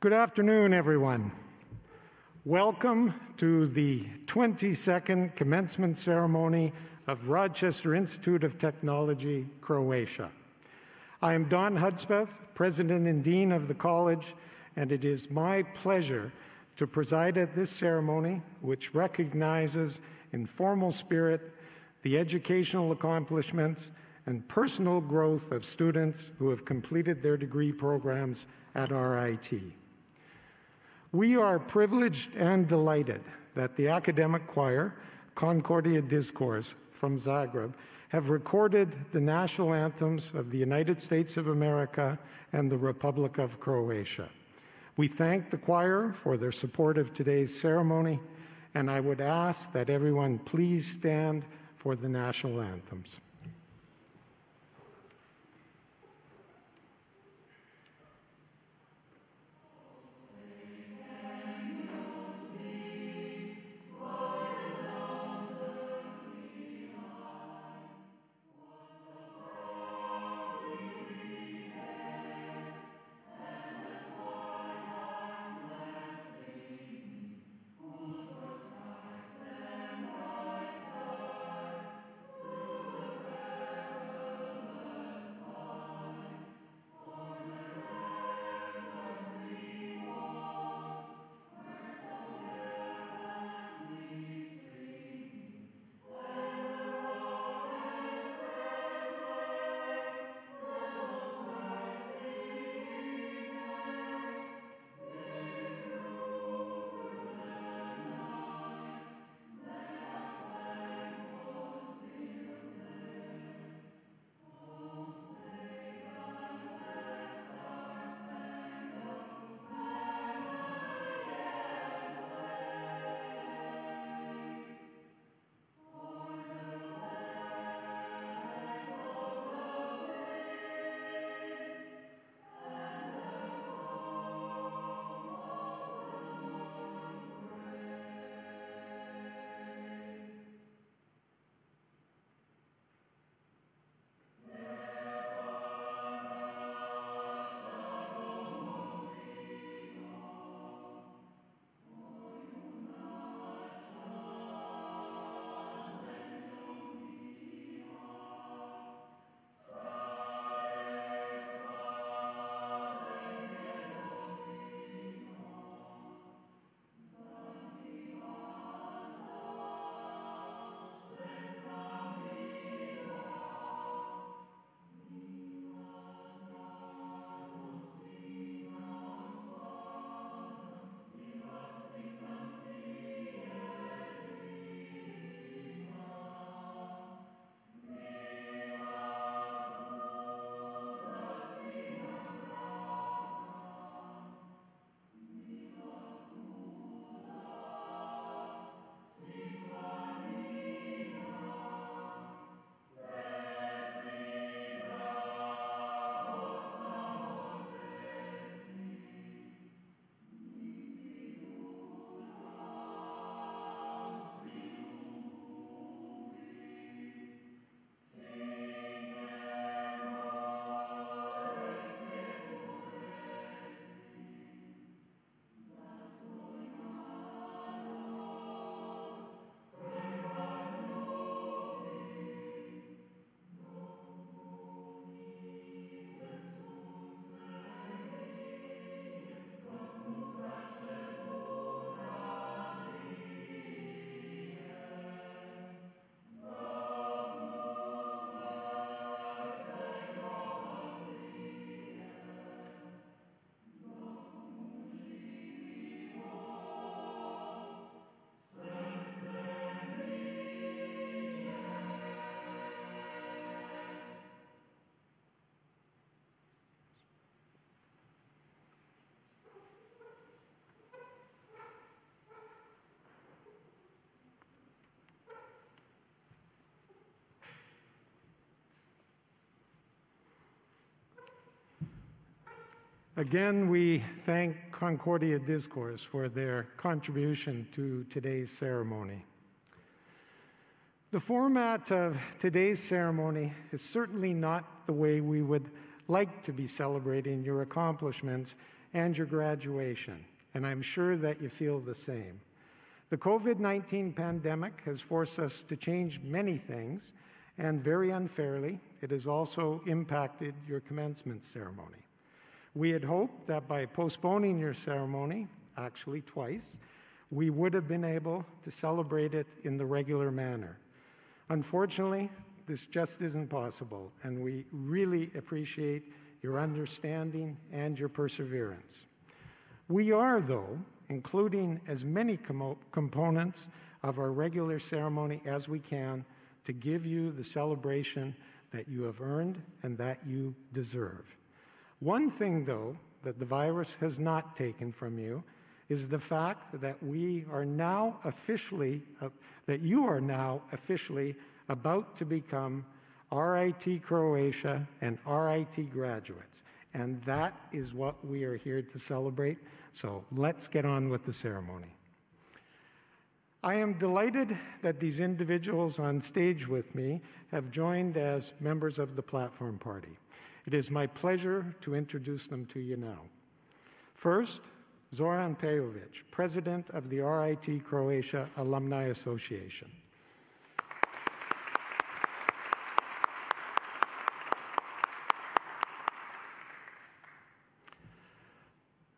Good afternoon, everyone. Welcome to the 22nd commencement ceremony of Rochester Institute of Technology, Croatia. I am Don Hudspeth, President and Dean of the College, and it is my pleasure to preside at this ceremony, which recognizes in formal spirit the educational accomplishments and personal growth of students who have completed their degree programs at RIT. We are privileged and delighted that the academic choir, Concordia Discourse from Zagreb, have recorded the national anthems of the United States of America and the Republic of Croatia. We thank the choir for their support of today's ceremony, and I would ask that everyone please stand for the national anthems. Again, we thank Concordia Discourse for their contribution to today's ceremony. The format of today's ceremony is certainly not the way we would like to be celebrating your accomplishments and your graduation, and I'm sure that you feel the same. The COVID-19 pandemic has forced us to change many things, and very unfairly, it has also impacted your commencement ceremony. We had hoped that by postponing your ceremony, actually twice, we would have been able to celebrate it in the regular manner. Unfortunately, this just isn't possible, and we really appreciate your understanding and your perseverance. We are, though, including as many components of our regular ceremony as we can to give you the celebration that you have earned and that you deserve. One thing, though, that the virus has not taken from you is the fact that you are now officially about to become RIT Croatia and RIT graduates. And that is what we are here to celebrate. So let's get on with the ceremony. I am delighted that these individuals on stage with me have joined as members of the Platform Party. It is my pleasure to introduce them to you now. First, Zoran Pejovic, President of the RIT Croatia Alumni Association.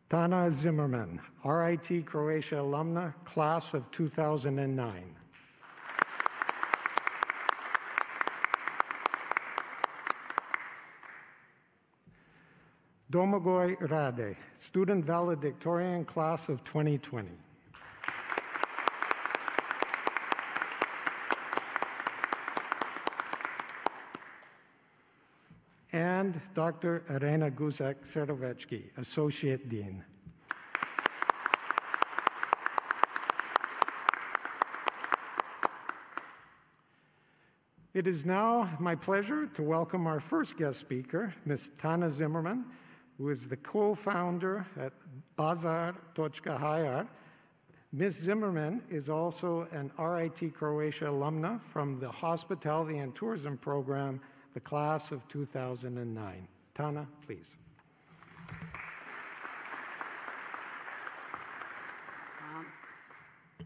Tana Zimmerman, RIT Croatia alumna, class of 2009. Domagoj Rade, student valedictorian, class of 2020. And Dr. Irena Guzek-Serovecki, Associate Dean. It is now my pleasure to welcome our first guest speaker, Ms. Tana Zimmerman, who is the co-founder at Bazar.hr. Ms. Zimmerman is also an RIT Croatia alumna from the Hospitality and Tourism Program, the class of 2009. Tana, please.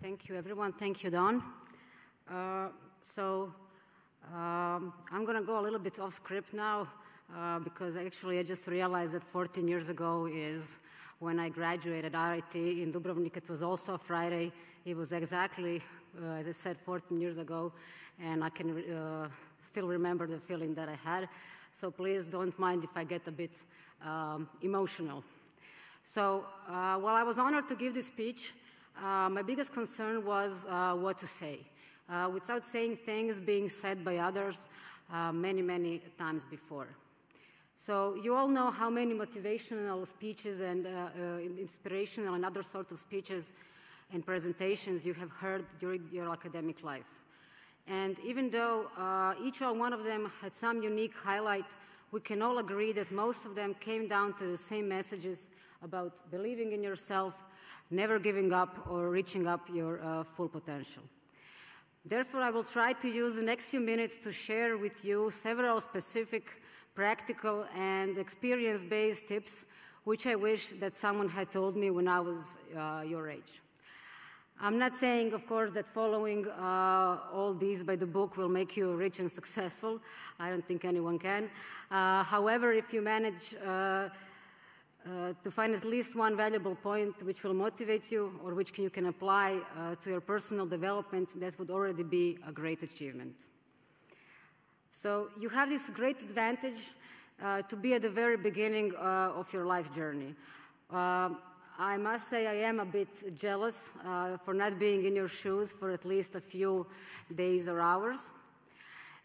Thank you, everyone. Thank you, Don. I'm going to go a little bit off script now because actually I just realized that 14 years ago is when I graduated RIT in Dubrovnik. It was also a Friday. It was exactly, as I said, 14 years ago, and I can still remember the feeling that I had. So please don't mind if I get a bit emotional. So while I was honored to give this speech, my biggest concern was what to say, without saying things being said by others many, many times before. So you all know how many motivational speeches and inspirational and other sorts of speeches and presentations you have heard during your academic life. And even though each one of them had some unique highlight, we can all agree that most of them came down to the same messages about believing in yourself, never giving up, or reaching up your full potential. Therefore, I will try to use the next few minutes to share with you several specific, practical, and experience-based tips, which I wish that someone had told me when I was your age. I'm not saying, of course, that following all these by the book will make you rich and successful. I don't think anyone can. However, if you manage to find at least one valuable point which will motivate you or which you can apply to your personal development, that would already be a great achievement. So you have this great advantage to be at the very beginning of your life journey. I must say I am a bit jealous for not being in your shoes for at least a few days or hours.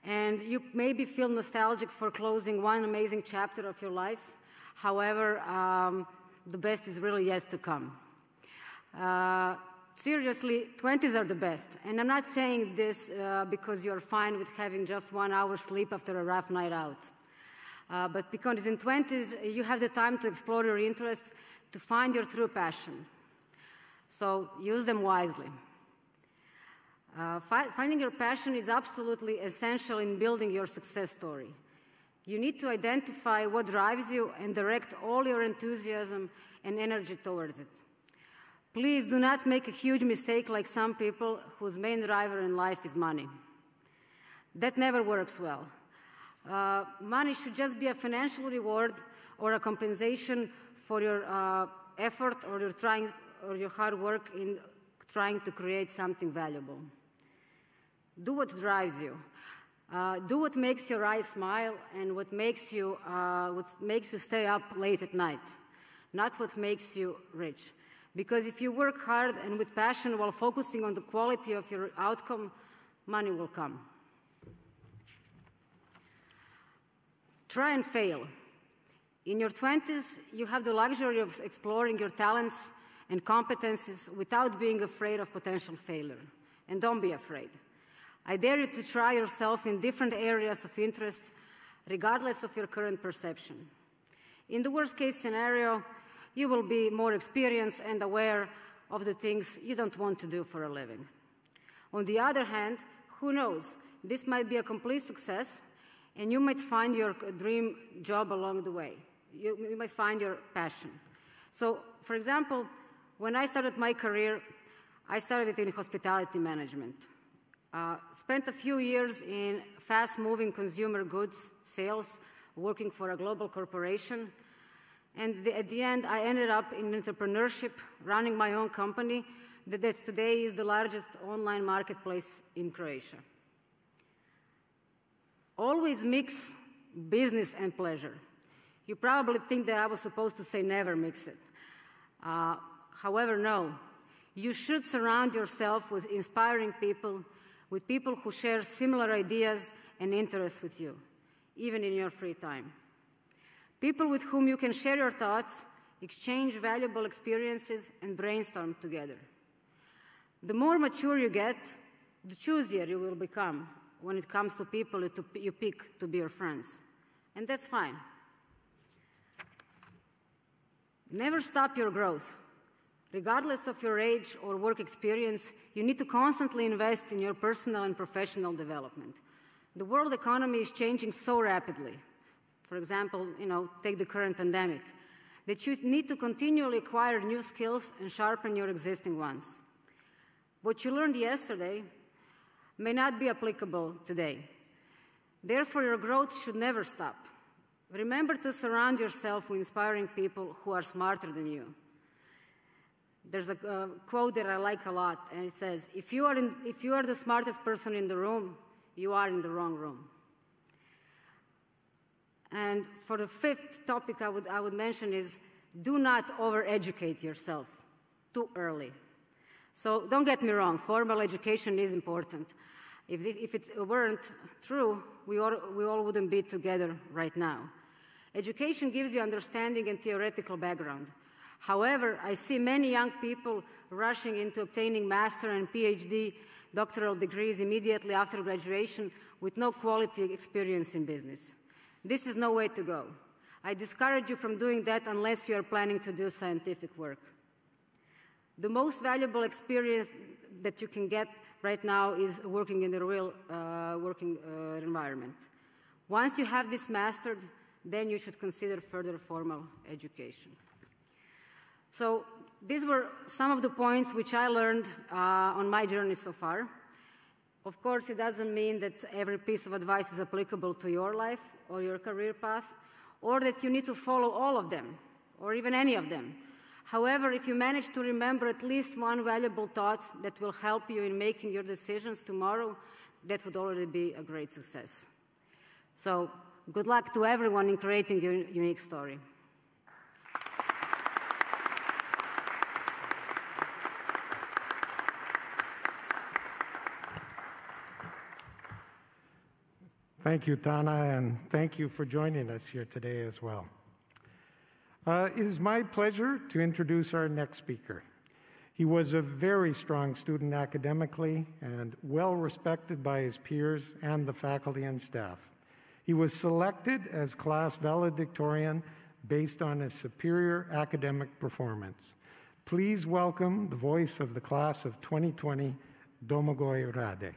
And you maybe feel nostalgic for closing one amazing chapter of your life. However, the best is really yet to come. Seriously, 20s are the best. And I'm not saying this because you're fine with having just 1 hour sleep after a rough night out. But because in 20s, you have the time to explore your interests, to find your true passion. So use them wisely. Finding your passion is absolutely essential in building your success story. You need to identify what drives you and direct all your enthusiasm and energy towards it. Please do not make a huge mistake like some people whose main driver in life is money. That never works well. Money should just be a financial reward or a compensation for your effort or your hard work in trying to create something valuable. Do what drives you. Do what makes your eyes smile and what makes you stay up late at night, not what makes you rich. Because if you work hard and with passion while focusing on the quality of your outcome, money will come. Try and fail. In your 20s, you have the luxury of exploring your talents and competencies without being afraid of potential failure. And don't be afraid. I dare you to try yourself in different areas of interest, regardless of your current perception. In the worst-case scenario, you will be more experienced and aware of the things you don't want to do for a living. On the other hand, who knows? This might be a complete success, and you might find your dream job along the way. You might find your passion. So, for example, when I started my career, I started in hospitality management. Spent a few years in fast-moving consumer goods sales, working for a global corporation. And at the end, I ended up in entrepreneurship, running my own company that today is the largest online marketplace in Croatia. Always mix business and pleasure. You probably think that I was supposed to say never mix it. However, no. You should surround yourself with inspiring people, with people who share similar ideas and interests with you, even in your free time. People with whom you can share your thoughts, exchange valuable experiences, and brainstorm together. The more mature you get, the choosier you will become when it comes to people you pick to be your friends. And that's fine. Never stop your growth. Regardless of your age or work experience, you need to constantly invest in your personal and professional development. The world economy is changing so rapidly. For example, take the current pandemic, that you need to continually acquire new skills and sharpen your existing ones. What you learned yesterday may not be applicable today. Therefore, your growth should never stop. Remember to surround yourself with inspiring people who are smarter than you. There's a quote that I like a lot, and it says, if you are the smartest person in the room, you are in the wrong room. And for the fifth topic I would mention is, do not over-educate yourself too early. So don't get me wrong, formal education is important. If it weren't true, we all wouldn't be together right now. Education gives you understanding and theoretical background. However, I see many young people rushing into obtaining master and PhD doctoral degrees immediately after graduation with no quality experience in business. This is no way to go. I discourage you from doing that unless you are planning to do scientific work. The most valuable experience that you can get right now is working in the real working environment. Once you have this mastered, then you should consider further formal education. So these were some of the points which I learned on my journey so far. Of course, it doesn't mean that every piece of advice is applicable to your life or your career path, or that you need to follow all of them, or even any of them. However, if you manage to remember at least one valuable thought that will help you in making your decisions tomorrow, that would already be a great success. So, good luck to everyone in creating your unique story. Thank you, Tana, and thank you for joining us here today as well. It is my pleasure to introduce our next speaker. He was a very strong student academically and well respected by his peers and the faculty and staff. He was selected as class valedictorian based on his superior academic performance. Please welcome the voice of the class of 2020, Domagoj Rade.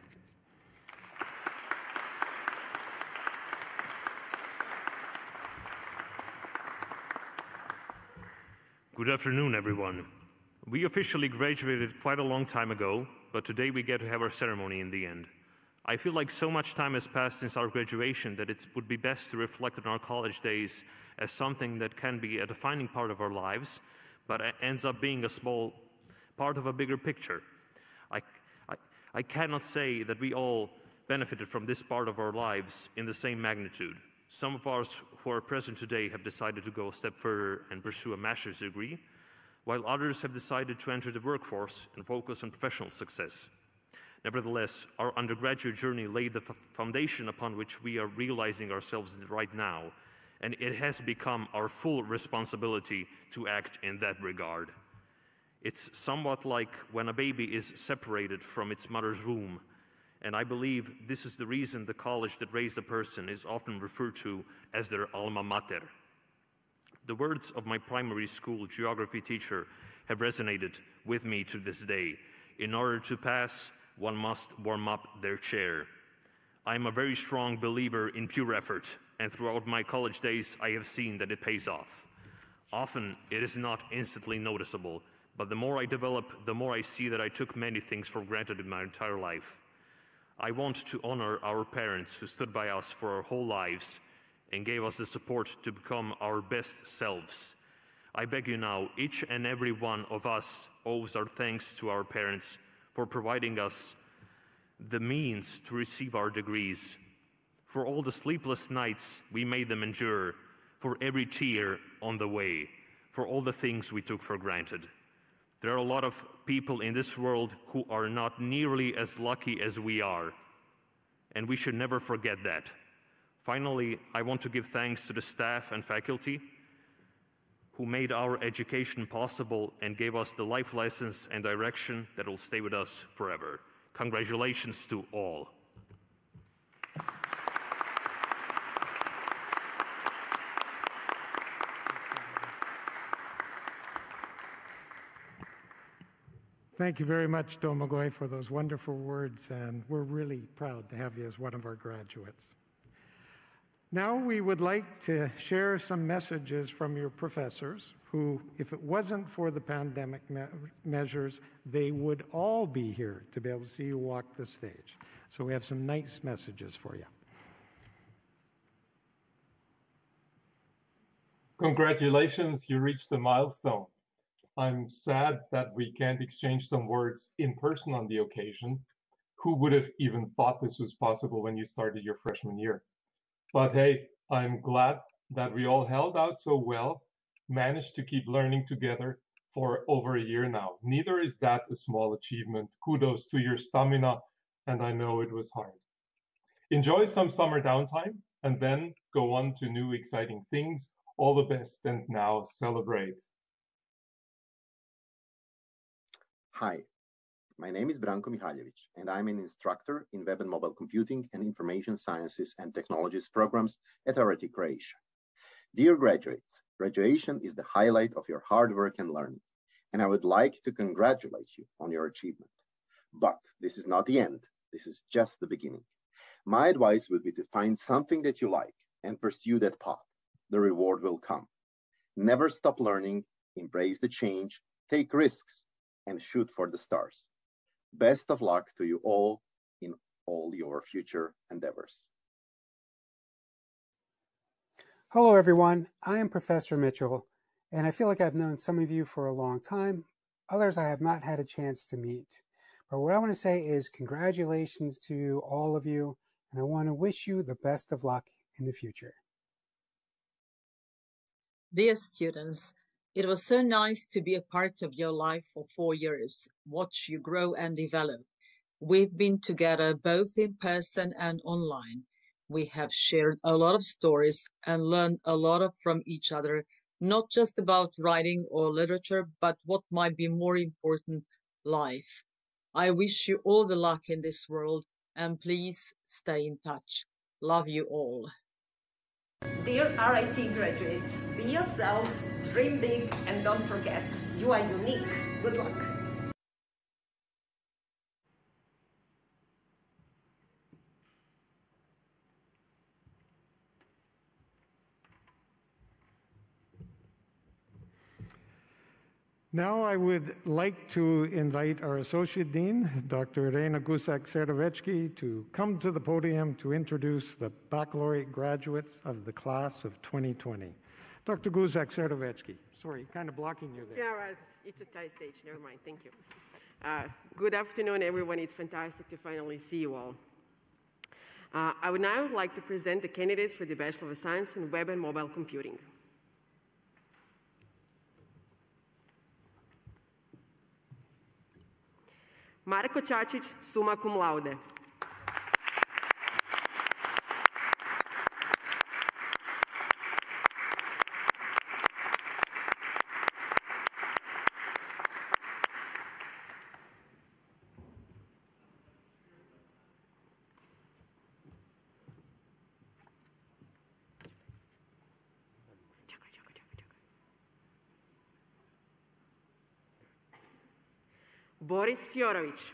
Good afternoon, everyone. We officially graduated quite a long time ago, but today we get to have our ceremony in the end. I feel like so much time has passed since our graduation that it would be best to reflect on our college days as something that can be a defining part of our lives, but ends up being a small part of a bigger picture. I cannot say that we all benefited from this part of our lives in the same magnitude. Some of us who are present today have decided to go a step further and pursue a master's degree, while others have decided to enter the workforce and focus on professional success. Nevertheless, our undergraduate journey laid the foundation upon which we are realizing ourselves right now, and it has become our full responsibility to act in that regard. It's somewhat like when a baby is separated from its mother's womb, and I believe this is the reason the college that raised a person is often referred to as their alma mater. The words of my primary school geography teacher have resonated with me to this day. In order to pass, one must warm up their chair. I'm a very strong believer in pure effort, and throughout my college days, I have seen that it pays off. Often, it is not instantly noticeable, but the more I develop, the more I see that I took many things for granted in my entire life. I want to honor our parents who stood by us for our whole lives and gave us the support to become our best selves. I beg you now, each and every one of us owes our thanks to our parents for providing us the means to receive our degrees, for all the sleepless nights we made them endure, for every tear on the way, for all the things we took for granted. There are a lot of people in this world who are not nearly as lucky as we are, and we should never forget that. Finally, I want to give thanks to the staff and faculty who made our education possible and gave us the life lessons and direction that will stay with us forever. Congratulations to all. Thank you very much, Domagoj, for those wonderful words, and we're really proud to have you as one of our graduates. Now we would like to share some messages from your professors who, if it wasn't for the pandemic measures, they would all be here to be able to see you walk the stage. So we have some nice messages for you. Congratulations, you reached a milestone. I'm sad that we can't exchange some words in person on the occasion. Who would have even thought this was possible when you started your freshman year? But hey, I'm glad that we all held out so well, managed to keep learning together for over a year now. Neither is that a small achievement. Kudos to your stamina, and I know it was hard. Enjoy some summer downtime and then go on to new exciting things. All the best, and now celebrate. Hi, my name is Branko Mihaljevic, and I'm an instructor in Web and Mobile Computing and Information Sciences and Technologies programs at RIT Croatia. Dear graduates, graduation is the highlight of your hard work and learning, and I would like to congratulate you on your achievement. But this is not the end. This is just the beginning. My advice would be to find something that you like and pursue that path. The reward will come. Never stop learning, embrace the change, take risks, and shoot for the stars. Best of luck to you all in all your future endeavors. Hello, everyone. I am Professor Mitchell, and I feel like I've known some of you for a long time. Others I have not had a chance to meet. But what I want to say is congratulations to all of you, and I want to wish you the best of luck in the future. Dear students, it was so nice to be a part of your life for 4 years, watch you grow and develop. We've been together both in person and online. We have shared a lot of stories and learned a lot from each other, not just about writing or literature, but what might be more important, life. I wish you all the luck in this world, and please stay in touch. Love you all. Dear RIT graduates, be yourself, dream big, and don't forget, you are unique. Good luck. Now I would like to invite our Associate Dean, Dr. Irena Gusak-Sertovecki, to come to the podium to introduce the baccalaureate graduates of the class of 2020. Dr. Gusak-Sertovecki, sorry, kind of blocking you there. Yeah, right. It's a tight stage, never mind, thank you. Good afternoon, everyone. It's fantastic to finally see you all. I would now like to present the candidates for the Bachelor of Science in Web and Mobile Computing. Marko Čačić, summa cum laude. Boris Fjorović.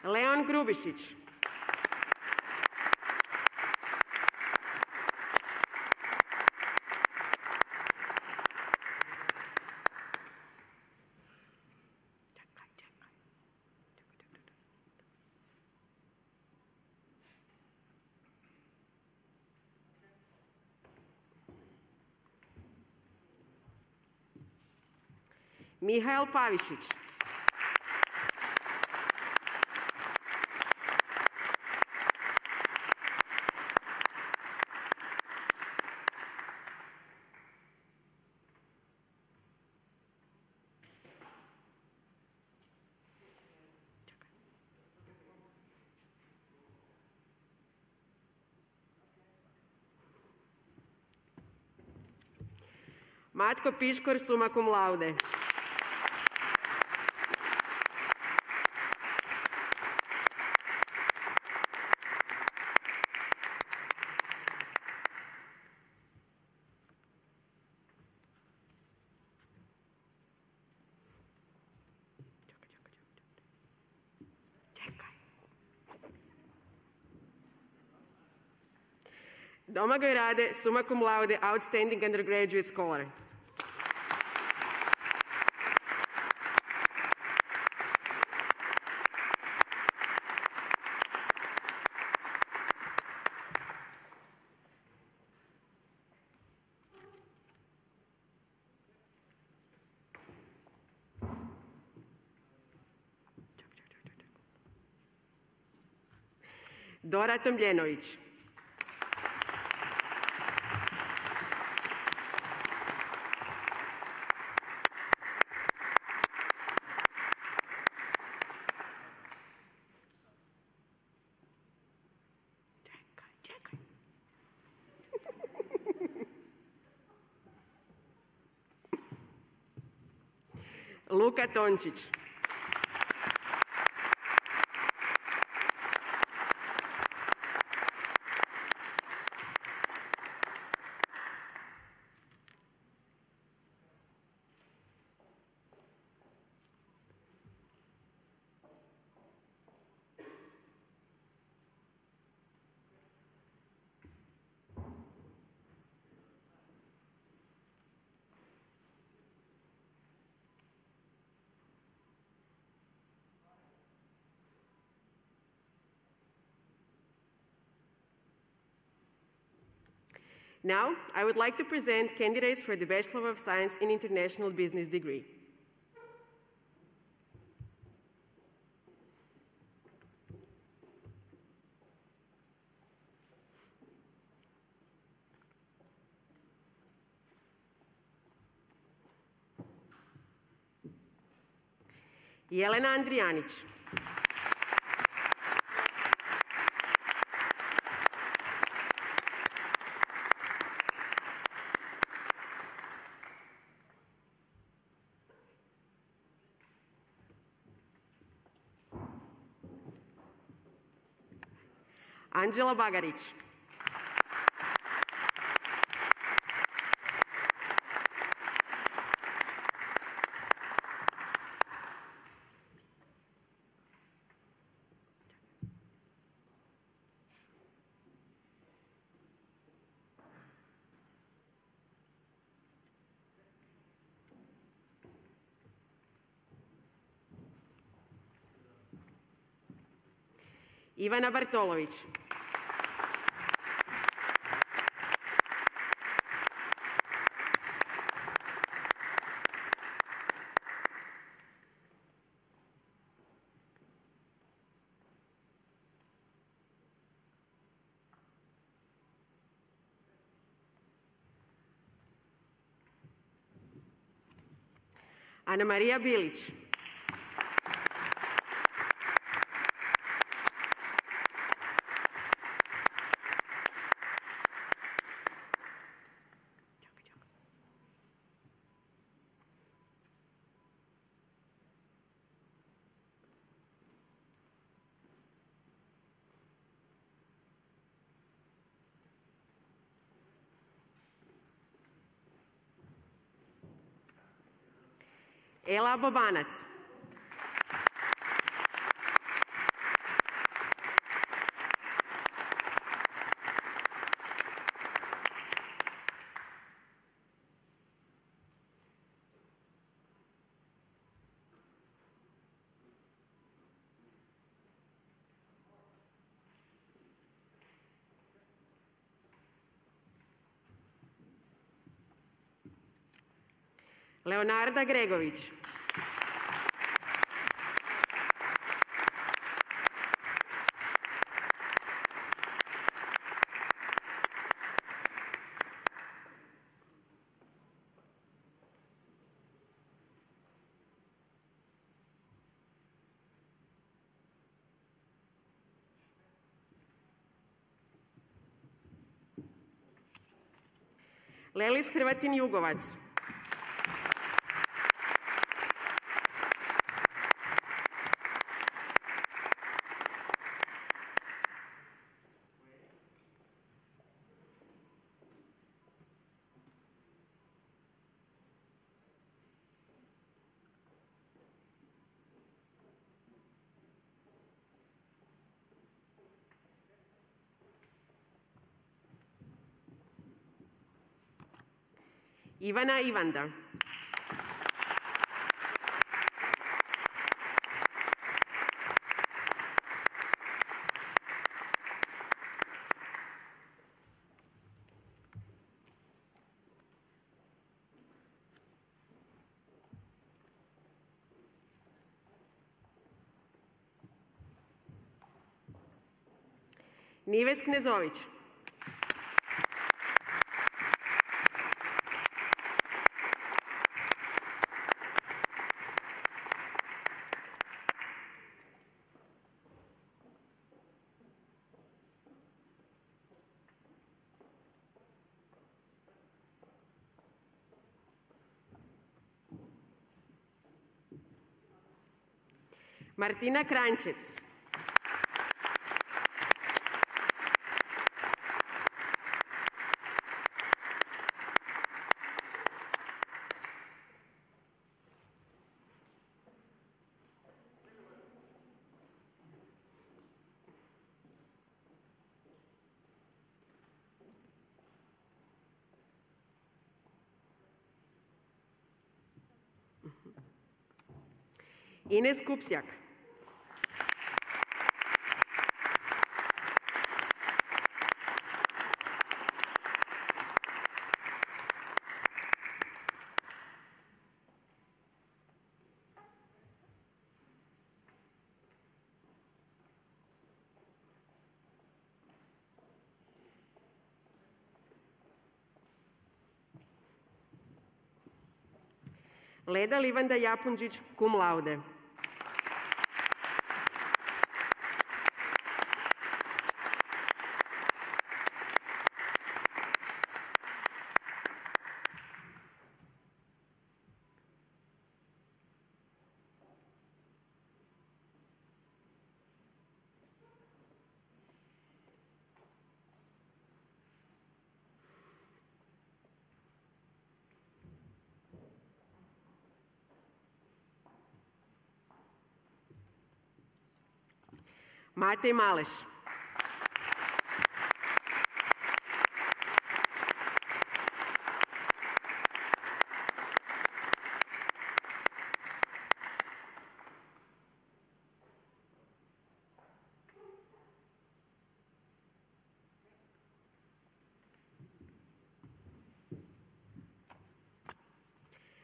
Leon Grubišić. Mihael Pavišić. Matko Piškor, summa cum laude. Domagoj Rade, summa cum laude, outstanding undergraduate scholar. Dora Tomljenović. Luka Tončić. Now, I would like to present candidates for the Bachelor of Science in International Business degree. Jelena Andrijanić. Anđela Bagarić. Ivana Bartolović. Ana Marija Bilić. Ela Bobanac. Leonarda Gregović. Lelis Hrvatin Jugovac. Ivana Ivanda. Nives Knezović. Martina Kranjčec. Ines Kupsjak. Leda Livanda Japunđić, cum laude. Matej Maleš.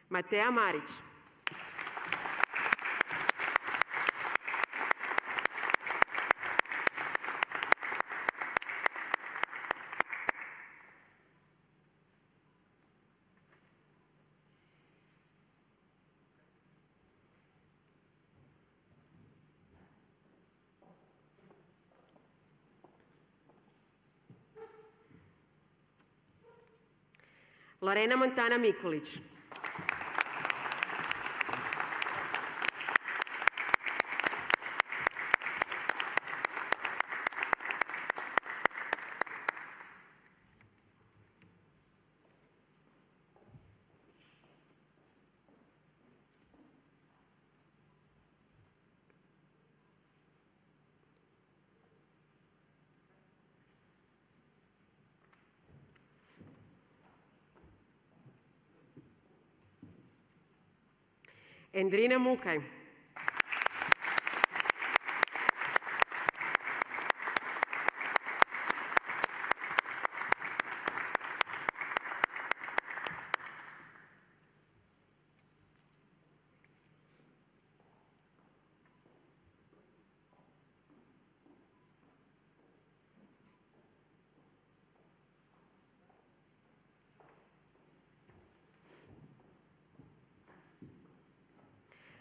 Mateja Marić. Lorena Montana Mikulić. Endrina Mukaj.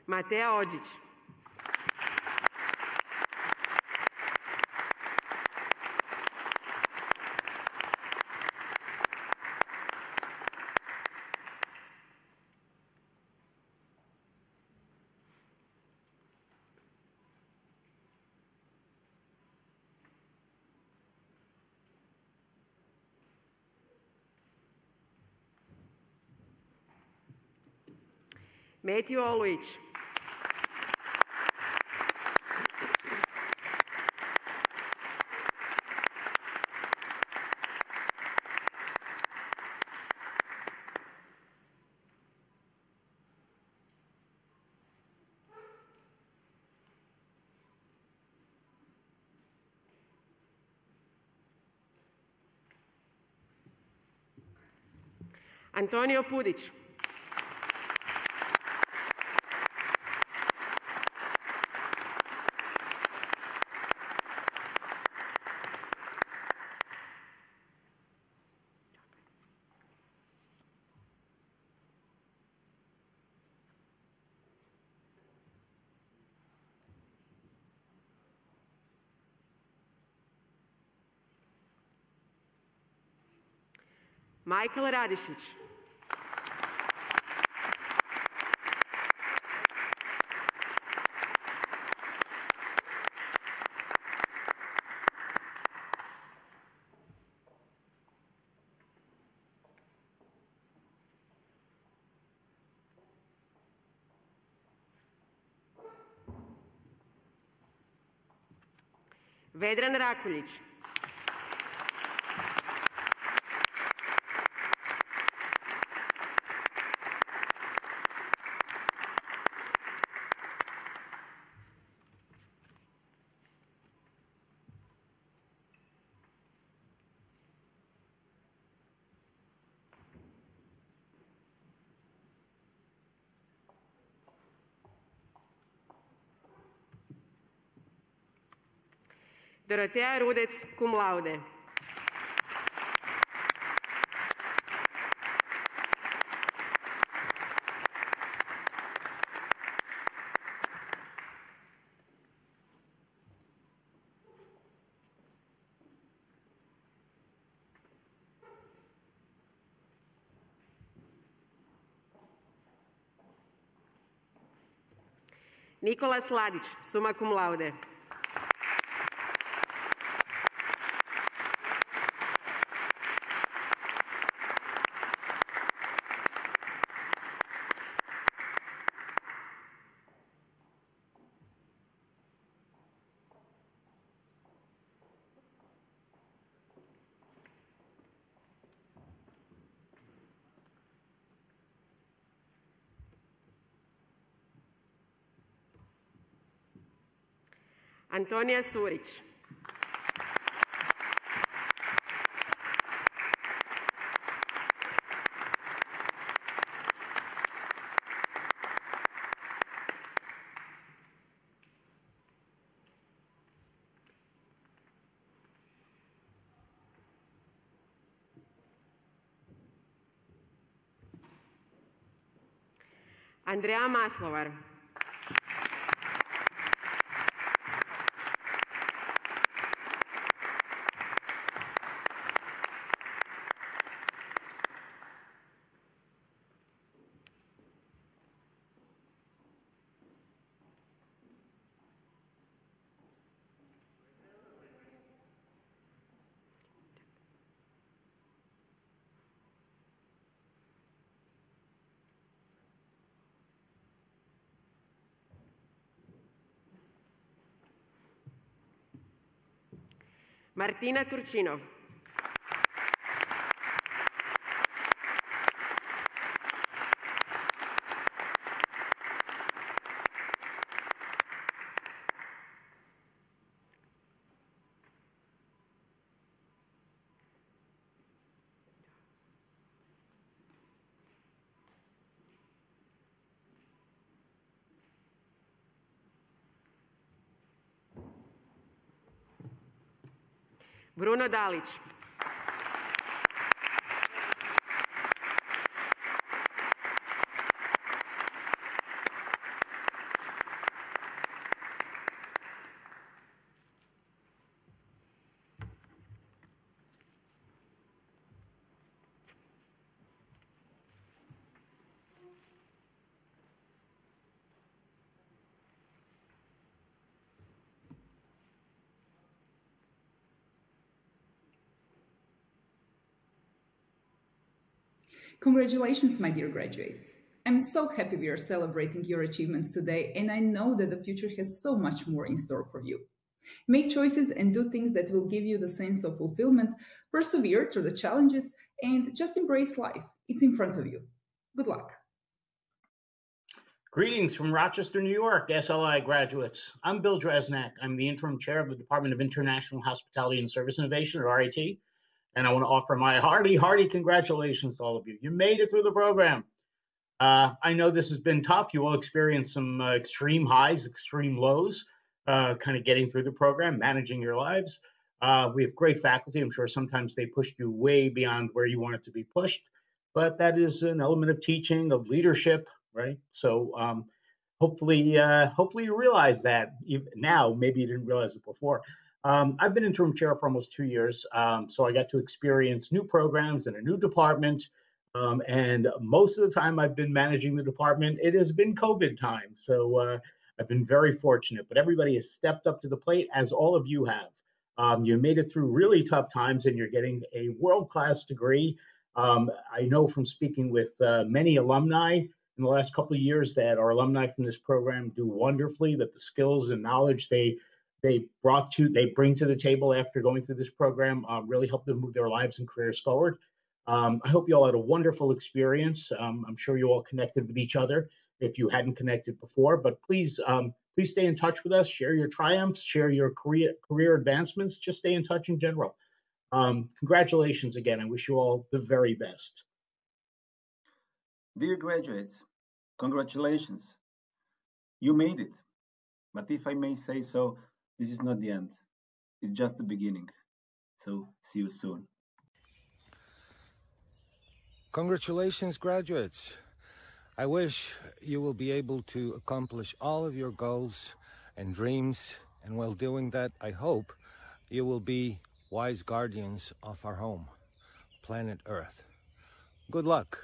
Mateja Ođić. Metju Olujić. Antonio Pudić. Michael Radišić. Vedran Rakuljić. Dorotea Rudec, cum laude. Nikola Sladić, summa cum laude. Antonija Surić. Andrea Maslovar. Martina Turcinov. Bruno Dalić. Congratulations, my dear graduates. I'm so happy we are celebrating your achievements today, and I know that the future has so much more in store for you. Make choices and do things that will give you the sense of fulfillment, persevere through the challenges, and just embrace life. It's in front of you. Good luck. Greetings from Rochester, New York, SLI graduates. I'm Bill Dresnak. I'm the interim chair of the Department of International Hospitality and Service Innovation at RIT. And I want to offer my hearty congratulations to all of you. You made it through the program. I know this has been tough. You all experienced some extreme highs, extreme lows, kind of getting through the program, managing your lives. We have great faculty. I'm sure sometimes they pushed you way beyond where you wanted to be pushed, but that is an element of teaching, of leadership, right? So hopefully you realize that now. Maybe you didn't realize it before. I've been interim chair for almost 2 years, so I got to experience new programs in a new department, and most of the time I've been managing the department, it has been COVID time, so I've been very fortunate, but everybody has stepped up to the plate, as all of you have. You made it through really tough times, and you're getting a world-class degree. I know from speaking with many alumni in the last couple of years that our alumni from this program do wonderfully, that the skills and knowledge they bring to the table after going through this program really help them move their lives and careers forward. I hope you all had a wonderful experience. I'm sure you all connected with each other if you hadn't connected before, but please stay in touch with us, share your triumphs, share your career advancements, just stay in touch in general. Congratulations again. I wish you all the very best. Dear graduates, congratulations. You made it. But if I may say so, this is not the end. It's just the beginning. So see you soon. Congratulations, graduates. I wish you will be able to accomplish all of your goals and dreams. And while doing that, I hope you will be wise guardians of our home, planet Earth. Good luck.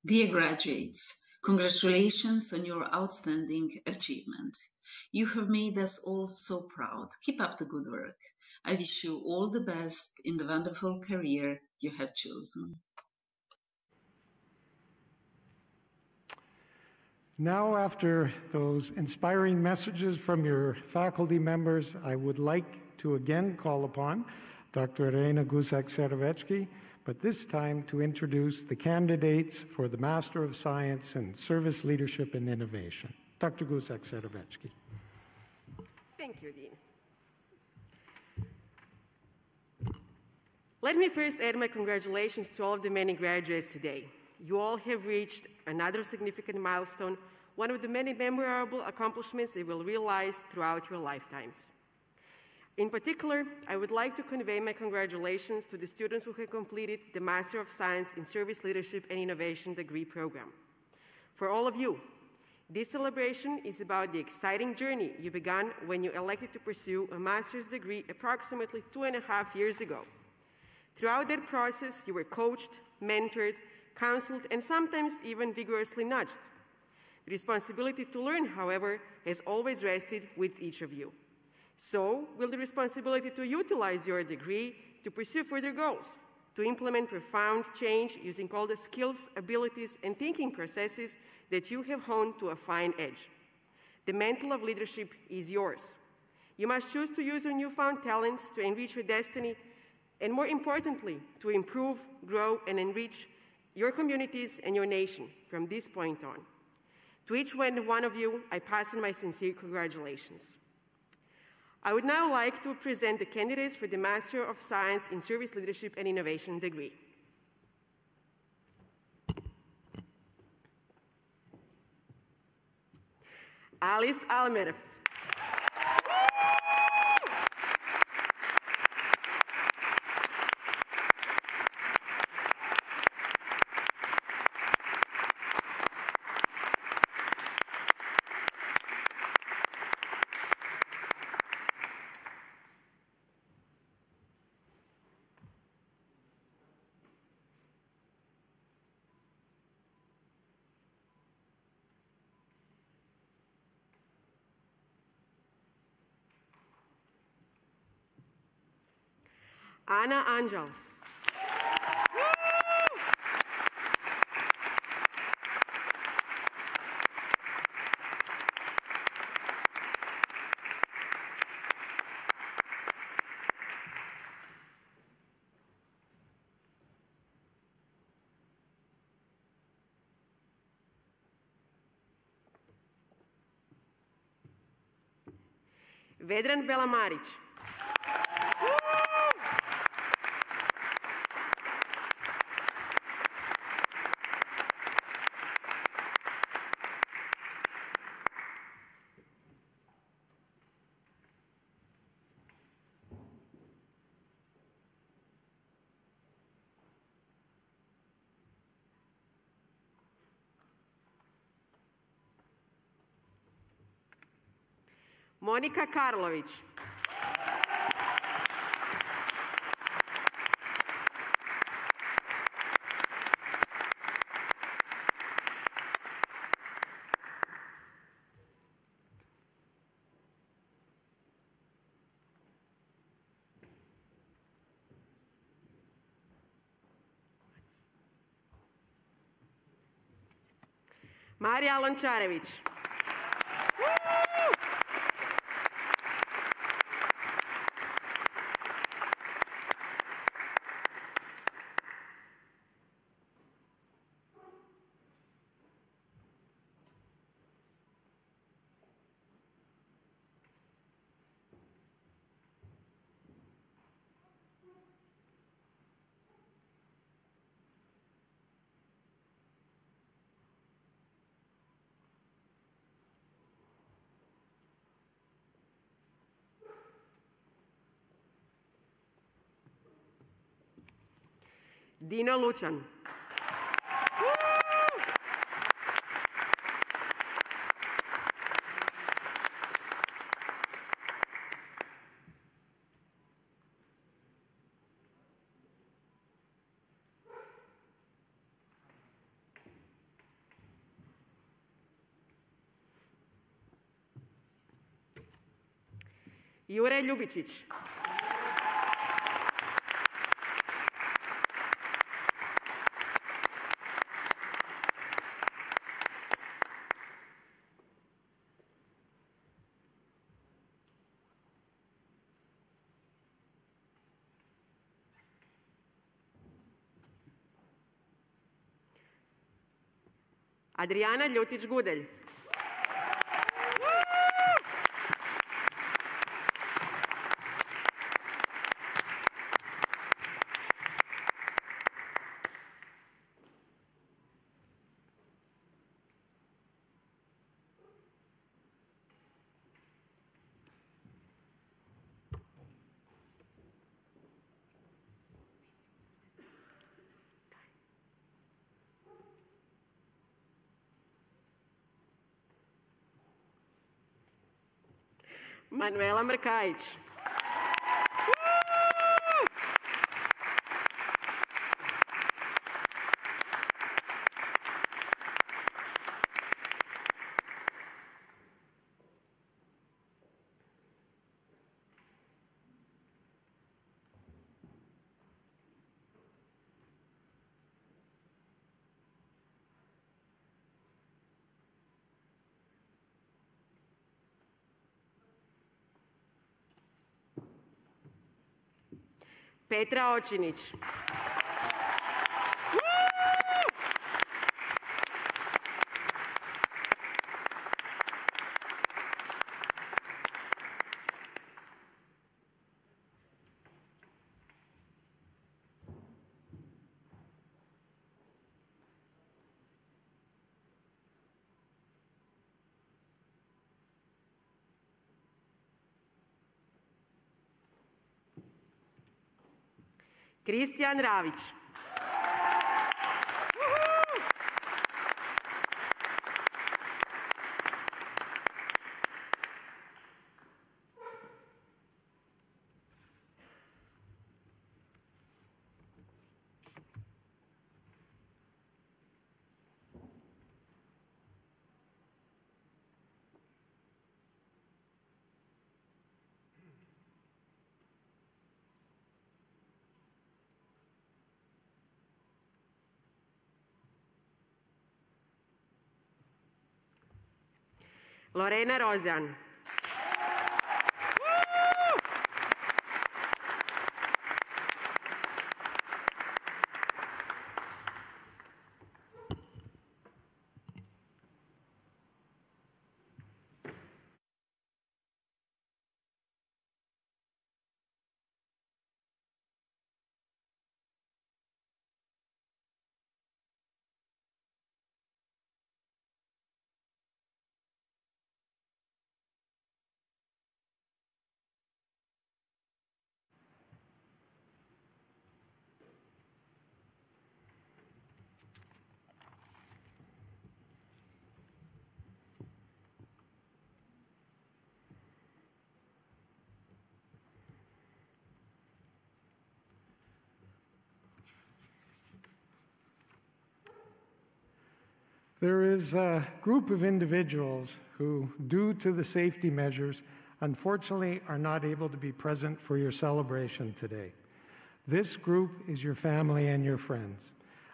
Dear graduates, congratulations on your outstanding achievement. You have made us all so proud. Keep up the good work. I wish you all the best in the wonderful career you have chosen. Now, after those inspiring messages from your faculty members, I would like to again call upon Dr. Irena Gusak-Serovetsky, but this time to introduce the candidates for the Master of Science in Service Leadership and Innovation. Dr. Gusak-Serovetsky. Thank you, Dean. Let me first add my congratulations to all of the many graduates today. You all have reached another significant milestone, one of the many memorable accomplishments they will realize throughout your lifetimes. In particular, I would like to convey my congratulations to the students who have completed the Master of Science in Service Leadership and Innovation degree program. For all of you, this celebration is about the exciting journey you began when you elected to pursue a master's degree approximately 2.5 years ago. Throughout that process, you were coached, mentored, counseled, and sometimes even vigorously nudged. The responsibility to learn, however, has always rested with each of you. So will the responsibility to utilize your degree to pursue further goals, to implement profound change using all the skills, abilities, and thinking processes that you have honed to a fine edge. The mantle of leadership is yours. You must choose to use your newfound talents to enrich your destiny, and more importantly, to improve, grow, and enrich your communities and your nation from this point on. To each one of you, I pass on my sincere congratulations. I would now like to present the candidates for the Master of Science in Service Leadership and Innovation degree. Alice Almer. Ana Angel. Vedran Belamarić. Monika Karlović. Marija Lončarević. Dino Lučan. Jure Ljubičić. Adriana Ljutić-Gudelj. Manuela Mrkajić. Petra Očinić. Kristijan Ravić. Lorena Rozan. There is a group of individuals who, due to the safety measures, unfortunately are not able to be present for your celebration today. This group is your family and your friends.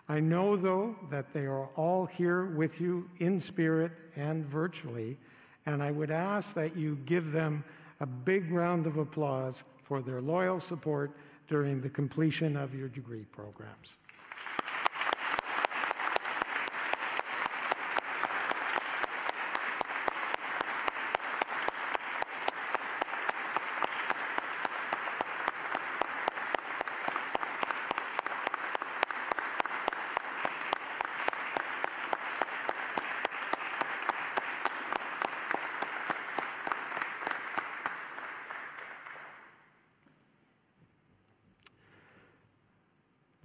I know, though, that they are all here with you in spirit and virtually, and I would ask that you give them a big round of applause for their loyal support during the completion of your degree programs.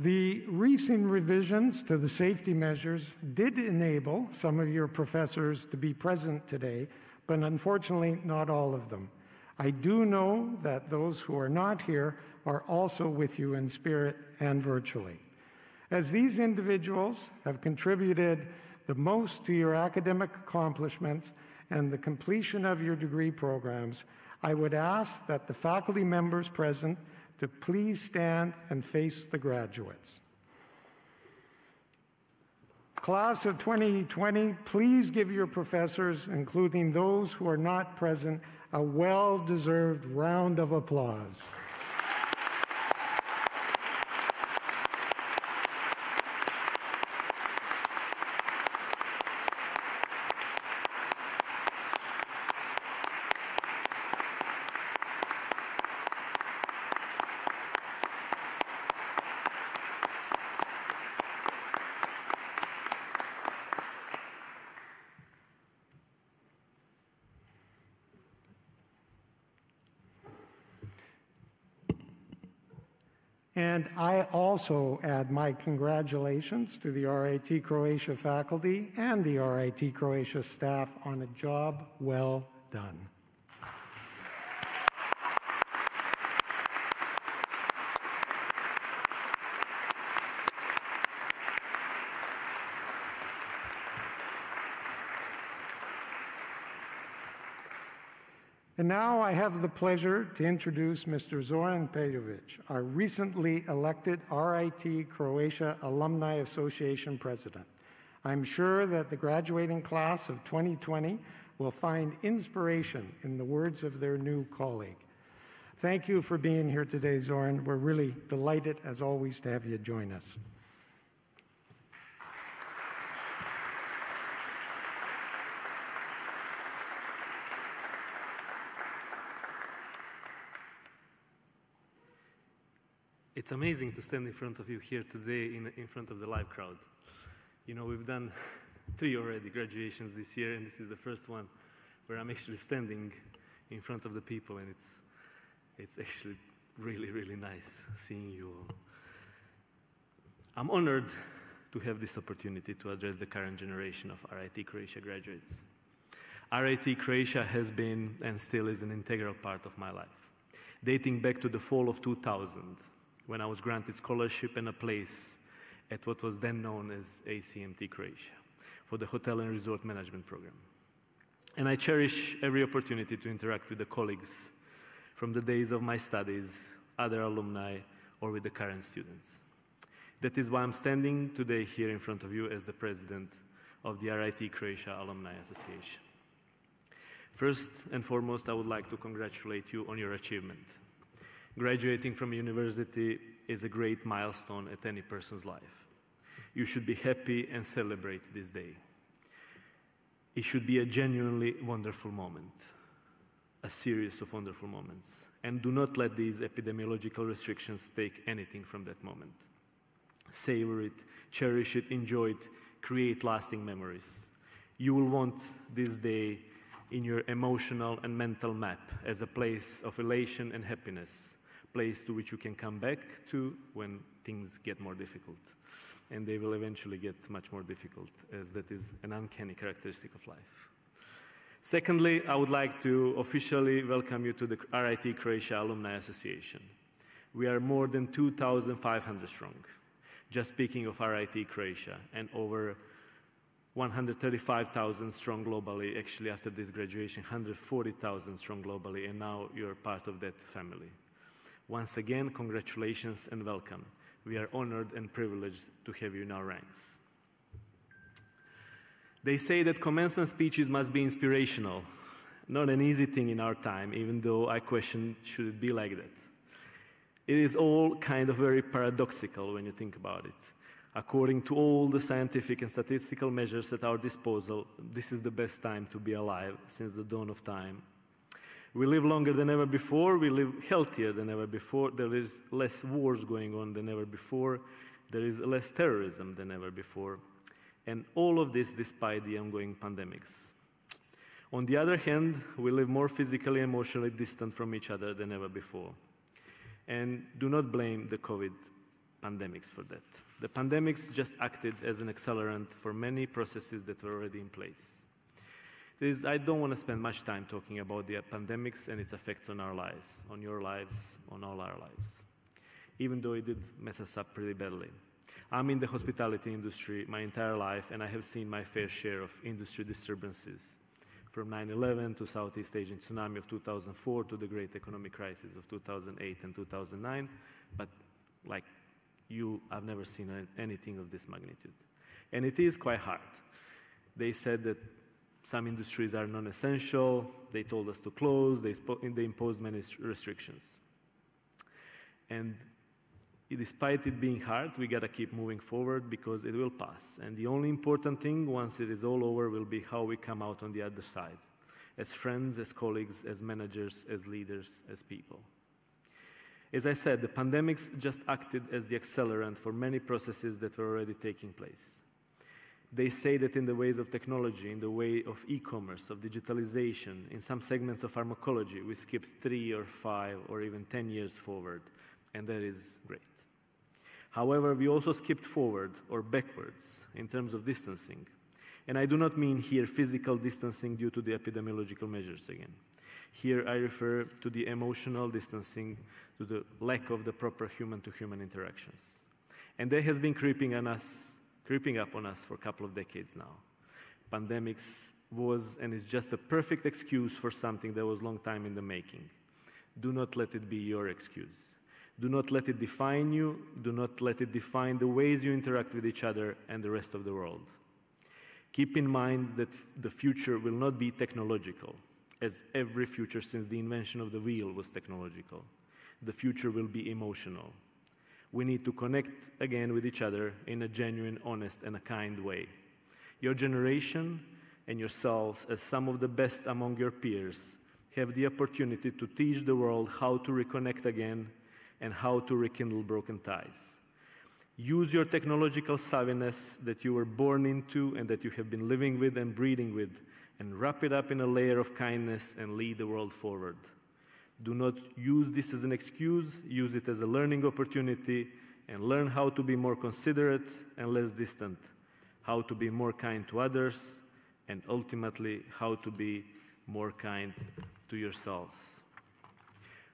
The recent revisions to the safety measures did enable some of your professors to be present today, but unfortunately not all of them. I do know that those who are not here are also with you in spirit and virtually. As these individuals have contributed the most to your academic accomplishments and the completion of your degree programs, I would ask that the faculty members present to please stand and face the graduates. Class of 2020, please give your professors, including those who are not present, a well-deserved round of applause. And I also add my congratulations to the RIT Croatia faculty and the RIT Croatia staff on a job well done. And now I have the pleasure to introduce Mr. Zoran Pejovic, our recently elected RIT Croatia Alumni Association President. I'm sure that the graduating class of 2020 will find inspiration in the words of their new colleague. Thank you for being here today, Zoran. We're really delighted, as always, to have you join us. It's amazing to stand in front of you here today in front of the live crowd. You know, we've done 3 already graduations this year, and this is the first one where I'm actually standing in front of the people, and it's actually really, really nice seeing you all. I'm honored to have this opportunity to address the current generation of RIT Croatia graduates. RIT Croatia has been and still is an integral part of my life, dating back to the fall of 2000, when I was granted scholarship and a place at what was then known as ACMT Croatia for the Hotel and Resort Management Program. And I cherish every opportunity to interact with the colleagues from the days of my studies, other alumni, or with the current students. That is why I'm standing today here in front of you as the president of the RIT Croatia Alumni Association. First and foremost, I would like to congratulate you on your achievement. Graduating from university is a great milestone at any person's life. You should be happy and celebrate this day. It should be a genuinely wonderful moment, a series of wonderful moments, and do not let these epidemiological restrictions take anything from that moment. Savor it, cherish it, enjoy it, create lasting memories. You will want this day in your emotional and mental map as a place of elation and happiness, place to which you can come back to when things get more difficult. And they will eventually get much more difficult, as that is an uncanny characteristic of life. Secondly, I would like to officially welcome you to the RIT Croatia Alumni Association. We are more than 2,500 strong, just speaking of RIT Croatia, and over 135,000 strong globally. Actually, after this graduation, 140,000 strong globally, and now you're part of that family. Once again, congratulations and welcome. We are honored and privileged to have you in our ranks. They say that commencement speeches must be inspirational. Not an easy thing in our time, even though I question, should it be like that? It is all kind of very paradoxical when you think about it. According to all the scientific and statistical measures at our disposal, this is the best time to be alive since the dawn of time. We live longer than ever before, we live healthier than ever before, there is less wars going on than ever before, there is less terrorism than ever before, and all of this despite the ongoing pandemics. On the other hand, we live more physically and emotionally distant from each other than ever before. And do not blame the COVID pandemics for that. The pandemics just acted as an accelerant for many processes that were already in place. I don't want to spend much time talking about the pandemics and its effects on our lives, on your lives, on all our lives, even though it did mess us up pretty badly. I'm in the hospitality industry my entire life, and I have seen my fair share of industry disturbances, from 9/11 to Southeast Asian tsunami of 2004 to the great economic crisis of 2008 and 2009, but like you, I've never seen anything of this magnitude. And it is quite hard. They said that some industries are non-essential, they told us to close, they imposed many restrictions. And despite it being hard, we gotta keep moving forward because it will pass. And the only important thing, once it is all over, will be how we come out on the other side, as friends, as colleagues, as managers, as leaders, as people. As I said, the pandemics just acted as the accelerant for many processes that were already taking place. They say that in the ways of technology, in the way of e-commerce, of digitalization, in some segments of pharmacology, we skipped 3 or 5 or even 10 years forward, and that is great. However, we also skipped forward or backwards in terms of distancing. And I do not mean here physical distancing due to the epidemiological measures again. Here I refer to the emotional distancing, to the lack of the proper human-to-human interactions. And that has been creeping up on us for a couple of decades now. Pandemics was and is just a perfect excuse for something that was a long time in the making. Do not let it be your excuse. Do not let it define you. Do not let it define the ways you interact with each other and the rest of the world. Keep in mind that the future will not be technological, as every future since the invention of the wheel was technological. The future will be emotional. We need to connect again with each other in a genuine, honest, and a kind way. Your generation and yourselves, as some of the best among your peers, have the opportunity to teach the world how to reconnect again and how to rekindle broken ties. Use your technological savviness that you were born into and that you have been living with and breathing with, and wrap it up in a layer of kindness and lead the world forward. Do not use this as an excuse, use it as a learning opportunity, and learn how to be more considerate and less distant, how to be more kind to others, and ultimately how to be more kind to yourselves.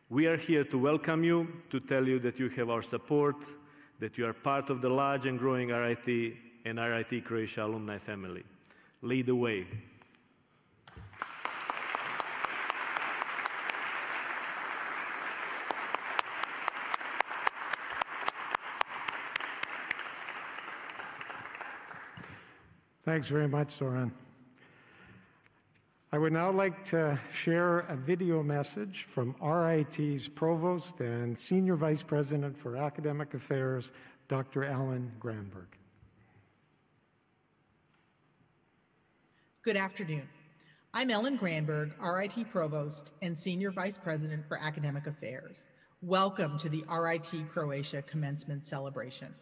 We are here to welcome you, to tell you that you have our support, that you are part of the large and growing RIT and RIT Croatia alumni family. Lead the way. Thanks very much, Zoran. I would now like to share a video message from RIT's Provost and Senior Vice President for Academic Affairs, Dr. Ellen Granberg. Good afternoon. I'm Ellen Granberg, RIT Provost and Senior Vice President for Academic Affairs. Welcome to the RIT Croatia Commencement Celebration.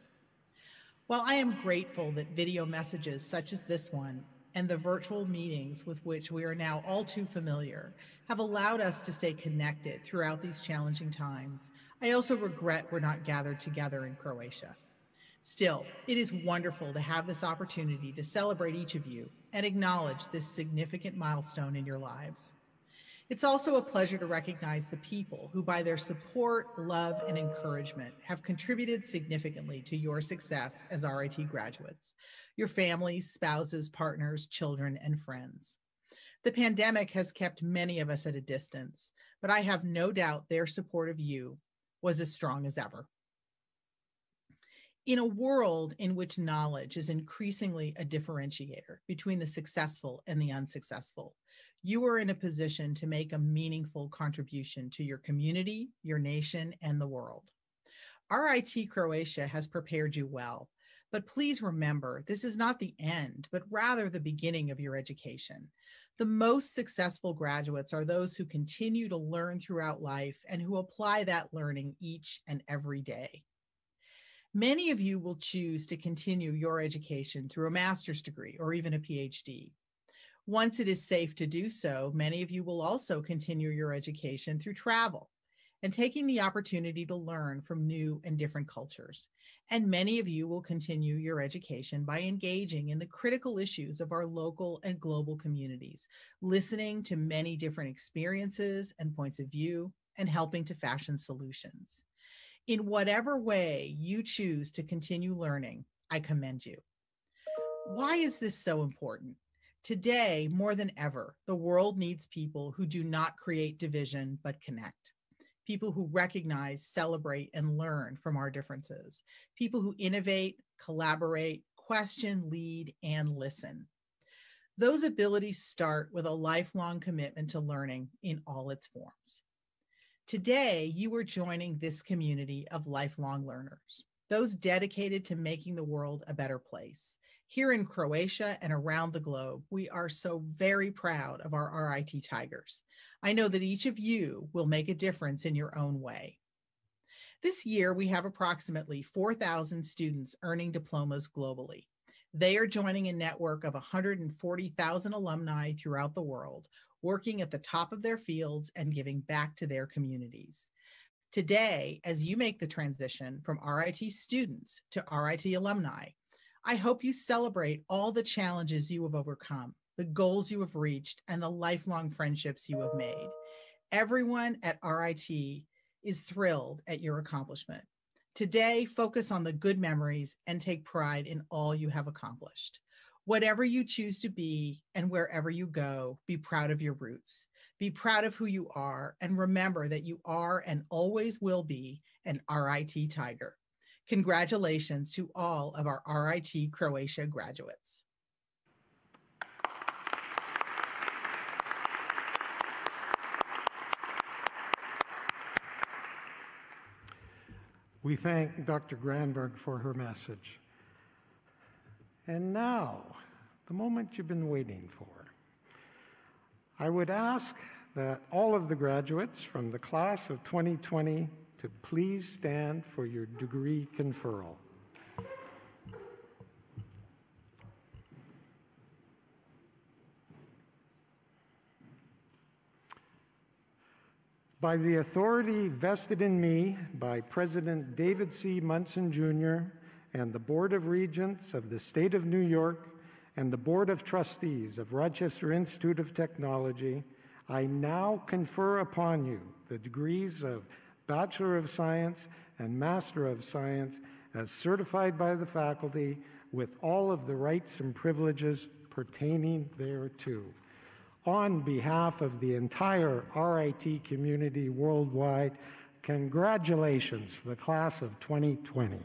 While I am grateful that video messages such as this one and the virtual meetings with which we are now all too familiar have allowed us to stay connected throughout these challenging times, I also regret we're not gathered together in Croatia. Still, it is wonderful to have this opportunity to celebrate each of you and acknowledge this significant milestone in your lives. It's also a pleasure to recognize the people who, by their support, love, and encouragement, have contributed significantly to your success as RIT graduates, your families, spouses, partners, children, and friends. The pandemic has kept many of us at a distance, but I have no doubt their support of you was as strong as ever. In a world in which knowledge is increasingly a differentiator between the successful and the unsuccessful, you are in a position to make a meaningful contribution to your community, your nation, and the world. RIT Croatia has prepared you well, but please remember, this is not the end, but rather the beginning of your education. The most successful graduates are those who continue to learn throughout life and who apply that learning each and every day. Many of you will choose to continue your education through a master's degree or even a PhD. Once it is safe to do so, many of you will also continue your education through travel and taking the opportunity to learn from new and different cultures. And many of you will continue your education by engaging in the critical issues of our local and global communities, listening to many different experiences and points of view, and helping to fashion solutions. In whatever way you choose to continue learning, I commend you. Why is this so important? Today, more than ever, the world needs people who do not create division, but connect. People who recognize, celebrate, and learn from our differences. People who innovate, collaborate, question, lead, and listen. Those abilities start with a lifelong commitment to learning in all its forms. Today, you are joining this community of lifelong learners, those dedicated to making the world a better place. Here in Croatia and around the globe, we are so very proud of our RIT Tigers. I know that each of you will make a difference in your own way. This year, we have approximately 4,000 students earning diplomas globally. They are joining a network of 140,000 alumni throughout the world, working at the top of their fields and giving back to their communities. Today, as you make the transition from RIT students to RIT alumni, I hope you celebrate all the challenges you have overcome, the goals you have reached, and the lifelong friendships you have made. Everyone at RIT is thrilled at your accomplishment. Today, focus on the good memories and take pride in all you have accomplished. Whatever you choose to be and wherever you go, be proud of your roots. Be proud of who you are and remember that you are and always will be an RIT Tiger. Congratulations to all of our RIT Croatia graduates. We thank Dr. Granberg for her message. And now, the moment you've been waiting for. I would ask that all of the graduates from the class of 2020 to please stand for your degree conferral. By the authority vested in me by President David C. Munson, Jr. and the Board of Regents of the State of New York and the Board of Trustees of Rochester Institute of Technology, I now confer upon you the degrees of Bachelor of Science and Master of Science as certified by the faculty with all of the rights and privileges pertaining thereto. On behalf of the entire RIT community worldwide, congratulations, the class of 2020.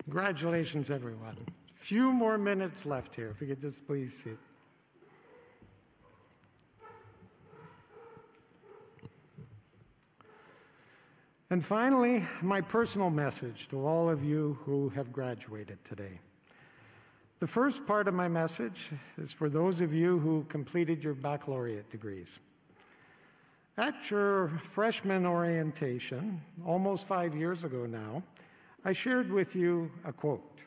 Congratulations, everyone. A few more minutes left here, if you could just please sit. And finally, my personal message to all of you who have graduated today. The first part of my message is for those of you who completed your baccalaureate degrees. At your freshman orientation, almost 5 years ago now, I shared with you a quote.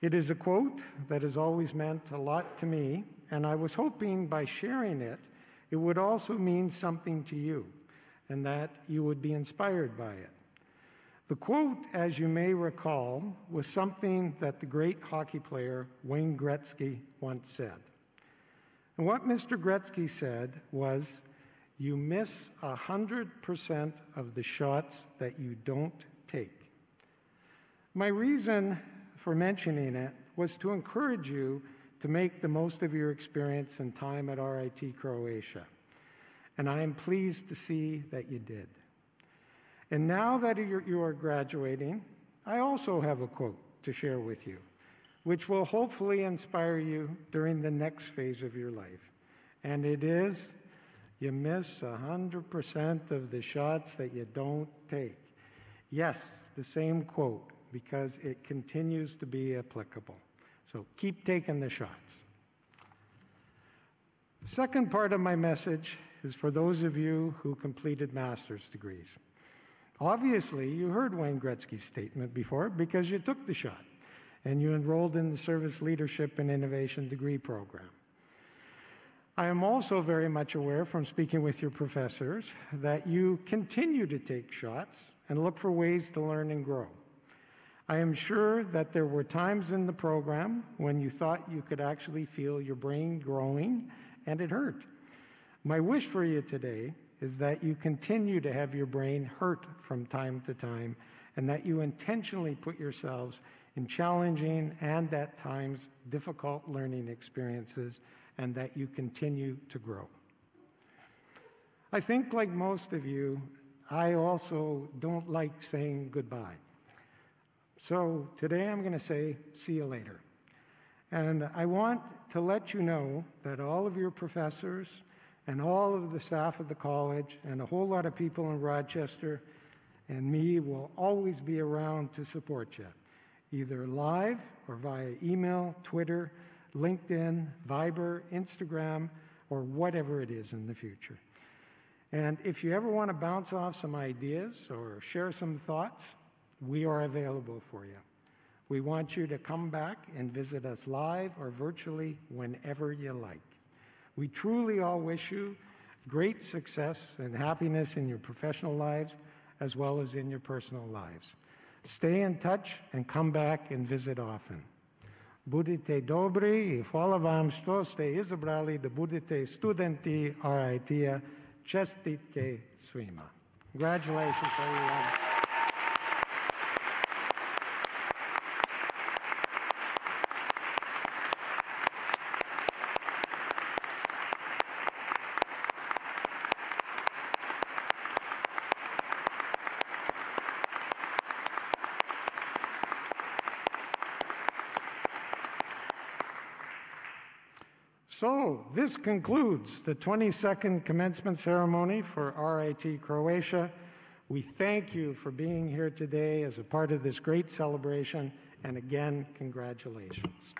It is a quote that has always meant a lot to me, and I was hoping by sharing it, it would also mean something to you, and that you would be inspired by it. The quote, as you may recall, was something that the great hockey player Wayne Gretzky once said. And what Mr. Gretzky said was, you miss 100% of the shots that you don't take. My reason for mentioning it was to encourage you to make the most of your experience and time at RIT Croatia. And I am pleased to see that you did. And now that you are graduating, I also have a quote to share with you, which will hopefully inspire you during the next phase of your life. And it is, you miss 100% of the shots that you don't take. Yes, the same quote, because it continues to be applicable. So keep taking the shots. The second part of my message is for those of you who completed master's degrees. Obviously, you heard Wayne Gretzky's statement before because you took the shot and you enrolled in the Service Leadership and Innovation degree program. I am also very much aware from speaking with your professors that you continue to take shots and look for ways to learn and grow. I am sure that there were times in the program when you thought you could actually feel your brain growing and it hurt. My wish for you today is that you continue to have your brain hurt from time to time and that you intentionally put yourselves in challenging and at times difficult learning experiences and that you continue to grow. I think like most of you, I also don't like saying goodbye. So today I'm going to say, see you later. And I want to let you know that all of your professors and all of the staff of the college and a whole lot of people in Rochester and me will always be around to support you, either live or via email, Twitter, LinkedIn, Viber, Instagram, or whatever it is in the future. And if you ever want to bounce off some ideas or share some thoughts, we are available for you. We want you to come back and visit us live or virtually whenever you like. We truly all wish you great success and happiness in your professional lives as well as in your personal lives. Stay in touch and come back and visit often. Budite dobri i hvala vam što ste izabrali da budete studenti RIT-a. Čestitke svima. Congratulations, everyone. So this concludes the 22nd commencement ceremony for RIT Croatia. We thank you for being here today as a part of this great celebration, and again, congratulations.